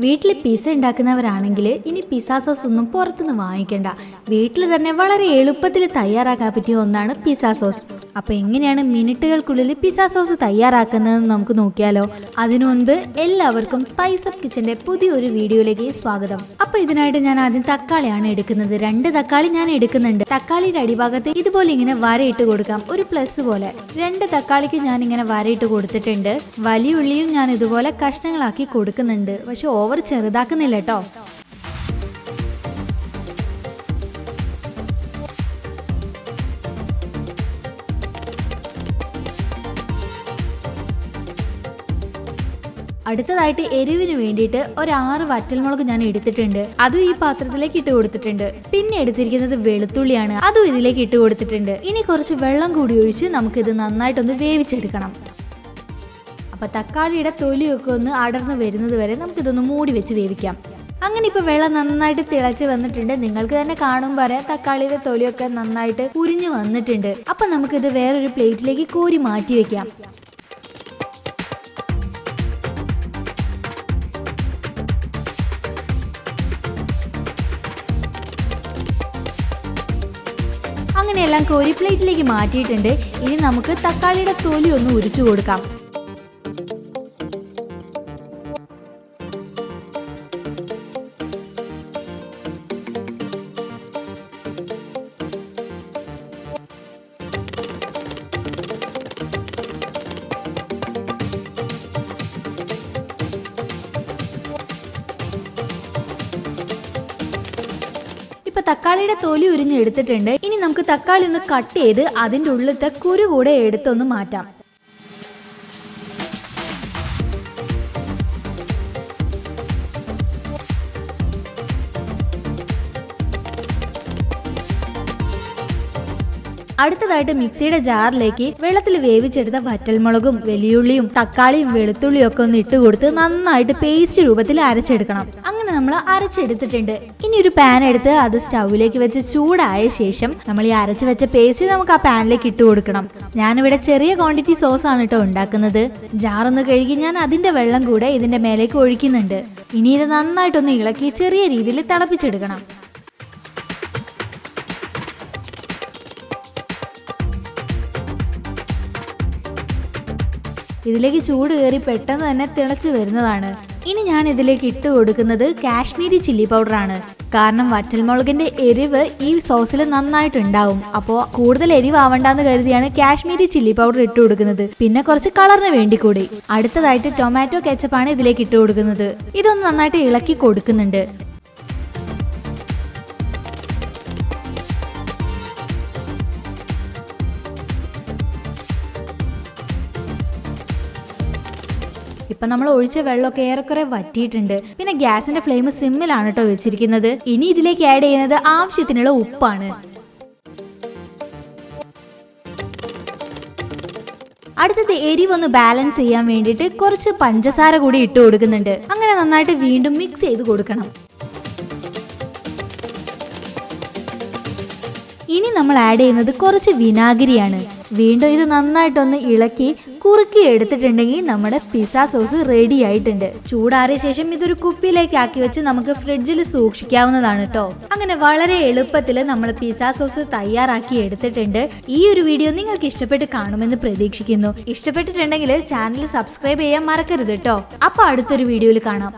വീട്ടിൽ പിസ്സ ഉണ്ടാക്കുന്നവരാണെങ്കിൽ ഇനി pizza sauce ഒന്നും പുറത്തുനിന്ന് വാങ്ങിക്കണ്ട. വീട്ടിൽ തന്നെ വളരെ എളുപ്പത്തിൽ തയ്യാറാക്കാൻ പറ്റിയ ഒന്നാണ് പിസ്സ സോസ്. അപ്പോൾ എങ്ങനെയാണ് മിനിറ്റുകൾക്കുള്ളിൽ പിസ്സ സോസ് തയ്യാറാക്കുന്നതെന്ന് നമുക്ക് നോക്കിയാലോ. അതിനു മുൻപ് എല്ലാവർക്കും സ്പൈസ് അപ്പ് കിച്ചന്റെ പുതിയൊരു വീഡിയോയിലേക്ക് സ്വാഗതം. അപ്പോൾ ഇതിനായിട്ട് ഞാൻ ആദ്യം തക്കാളിയാണ് എടുക്കുന്നത്. 2 തക്കാളി ഞാൻ എടുക്കുന്നുണ്ട്. തക്കാളിയുടെ അടിഭാഗത്ത് ഇതുപോലെ ഇങ്ങനെ വരയിട്ട് കൊടുക്കാം, ഒരു പ്ലസ് പോലെ. 2 തക്കാളിക്ക് ഞാൻ ഇങ്ങനെ വരയിട്ട് കൊടുത്തിട്ടുണ്ട്. വലിയ ഉള്ളിയും ഞാൻ ഇതുപോലെ കഷ്ണങ്ങളാക്കി കൊടുക്കുന്നുണ്ട്. പക്ഷെ ഓവർ ചെറുതാക്കുന്നില്ല കേട്ടോ. അടുത്തതായിട്ട് എരിവിന് വേണ്ടിയിട്ട് ഒരു 6 വറ്റൽമുളക് ഞാൻ എടുത്തിട്ടുണ്ട്. അതും ഈ പാത്രത്തിലേക്ക് ഇട്ട് കൊടുത്തിട്ടുണ്ട്. പിന്നെ എടുത്തിരിക്കുന്നത് വെളുത്തുള്ളിയാണ്, അതും ഇതിലേക്ക് ഇട്ട് കൊടുത്തിട്ടുണ്ട്. ഇനി കുറച്ച് വെള്ളം കൂടി ഒഴിച്ച് നമുക്കിത് നന്നായിട്ടൊന്ന് വേവിച്ചെടുക്കണം. അപ്പോൾ തക്കാളിയുടെ തൊലിയൊക്കെ ഒന്ന് അടർന്ന് വരുന്നത് വരെ നമുക്കിതൊന്ന് മൂടി വെച്ച് വേവിക്കാം. അങ്ങനെ ഇപ്പോൾ വെള്ളം നന്നായിട്ട് തിളച്ച് വന്നിട്ടുണ്ട്. നിങ്ങൾക്ക് തന്നെ കാണുമ്പോൾ അറിയാം തക്കാളിയുടെ തൊലിയൊക്കെ നന്നായിട്ട് ഉരിഞ്ഞു വന്നിട്ടുണ്ട്. അപ്പം നമുക്കിത് വേറൊരു പ്ലേറ്റിലേക്ക് കോരി മാറ്റി വെക്കാം. അങ്ങനെയെല്ലാം കോരി പ്ലേറ്റിലേക്ക് മാറ്റിയിട്ടുണ്ട്. ഇനി നമുക്ക് തക്കാളിയുടെ തൊലി ഒന്ന് ഉരിച്ചു കൊടുക്കാം. ഇപ്പൊ തക്കാളിയുടെ തൊലി ഉരിഞ്ഞെടുത്തിട്ടുണ്ട്. ഇനി നമുക്ക് തക്കാളി ഒന്ന് കട്ട് ചെയ്ത് അതിൻ്റെ ഉള്ളിലത്തെ കുരു കൂടെ എടുത്തൊന്ന് മാറ്റാം. അടുത്തതായിട്ട് മിക്സിയുടെ ജാറിലേക്ക് വെള്ളത്തിൽ വേവിച്ചെടുത്ത വറ്റൽമുളകും വലിയുള്ളിയും തക്കാളിയും വെളുത്തുള്ളിയും ഒക്കെ ഒന്ന് ഇട്ട് കൊടുത്ത് നന്നായിട്ട് പേസ്റ്റ് രൂപത്തിൽ അരച്ചെടുക്കണം. അങ്ങനെ നമ്മൾ അരച്ചെടുത്തിട്ടുണ്ട്. ഇനി ഒരു പാൻ എടുത്ത് അത് സ്റ്റൗവിലേക്ക് വെച്ച് ചൂടായ ശേഷം നമ്മൾ ഈ അരച്ച് വെച്ച പേസ്റ്റ് നമുക്ക് ആ പാനിലേക്ക് ഇട്ട് കൊടുക്കണം. ഞാനിവിടെ ചെറിയ ക്വാണ്ടിറ്റി സോസ് ആണ് കേട്ടോ ഉണ്ടാക്കുന്നത്. ജാറൊന്ന് കഴുകി ഞാൻ അതിന്റെ വെള്ളം കൂടെ ഇതിന്റെ മേലേക്ക് ഒഴിക്കുന്നുണ്ട്. ഇനി ഇത് നന്നായിട്ടൊന്ന് ഇളക്കി ചെറിയ രീതിയിൽ തിളപ്പിച്ചെടുക്കണം. ഇതിലേക്ക് ചൂട് കയറി പെട്ടെന്ന് തന്നെ തിളച്ച് വരുന്നതാണ്. ഇനി ഞാൻ ഇതിലേക്ക് ഇട്ട് കൊടുക്കുന്നത് കാശ്മീരി ചില്ലി പൗഡറാണ്. കാരണം വറ്റൽമുളകിന്റെ എരിവ് ഈ സോസിൽ നന്നായിട്ടുണ്ടാവും. അപ്പോൾ കൂടുതൽ എരിവാവണ്ടെന്ന് കരുതിയാണ് കാശ്മീരി ചില്ലി പൗഡർ ഇട്ട് കൊടുക്കുന്നത്. പിന്നെ കുറച്ച് കളറിന് വേണ്ടി കൂടി. അടുത്തതായിട്ട് ടൊമാറ്റോ കെച്ചപ്പാണ് ഇതിലേക്ക് ഇട്ട് കൊടുക്കുന്നത്. ഇതൊന്ന് നന്നായിട്ട് ഇളക്കി കൊടുക്കുന്നുണ്ട്. ഇപ്പൊ നമ്മൾ ഒഴിച്ച വെള്ളമൊക്കെ ഏറെക്കുറെ വറ്റിയിട്ടുണ്ട്. പിന്നെ ഗ്യാസിന്റെ ഫ്ലെയിം സിമ്മിലാണ് കേട്ടോ വെച്ചിരിക്കുന്നത്. ഇനി ഇതിലേക്ക് ആഡ് ചെയ്യുന്നത് ആവശ്യത്തിനുള്ള ഉപ്പാണ്. അടുത്തത് എരിവൊന്ന് ബാലൻസ് ചെയ്യാൻ വേണ്ടിയിട്ട് കുറച്ച് പഞ്ചസാര കൂടി ഇട്ട് കൊടുക്കുന്നുണ്ട്. അങ്ങനെ നന്നായിട്ട് വീണ്ടും മിക്സ് ചെയ്ത് കൊടുക്കണം. ഇനി നമ്മൾ ആഡ് ചെയ്യുന്നത് കുറച്ച് വിനാഗിരിയാണ്. വീണ്ടും ഇത് നന്നായിട്ടൊന്ന് ഇളക്കി കുറുക്കി എടുത്തിട്ടുണ്ടെങ്കിൽ നമ്മുടെ പിസ്സ സോസ് റെഡി ആയിട്ടുണ്ട്. ചൂടാറിയ ശേഷം ഇതൊരു കുപ്പിയിലേക്ക് ആക്കി വെച്ച് നമുക്ക് ഫ്രിഡ്ജിൽ സൂക്ഷിക്കാവുന്നതാണ് കേട്ടോ. അങ്ങനെ വളരെ എളുപ്പത്തിൽ നമ്മൾ പിസ്സ സോസ് തയ്യാറാക്കി എടുത്തിട്ടുണ്ട്. ഈ ഒരു വീഡിയോ നിങ്ങൾക്ക് ഇഷ്ടപ്പെട്ട് കാണുമെന്ന് പ്രതീക്ഷിക്കുന്നു. ഇഷ്ടപ്പെട്ടിട്ടുണ്ടെങ്കിൽ ചാനൽ സബ്സ്ക്രൈബ് ചെയ്യാൻ മറക്കരുത് കേട്ടോ. അപ്പൊ അടുത്തൊരു വീഡിയോയിൽ കാണാം.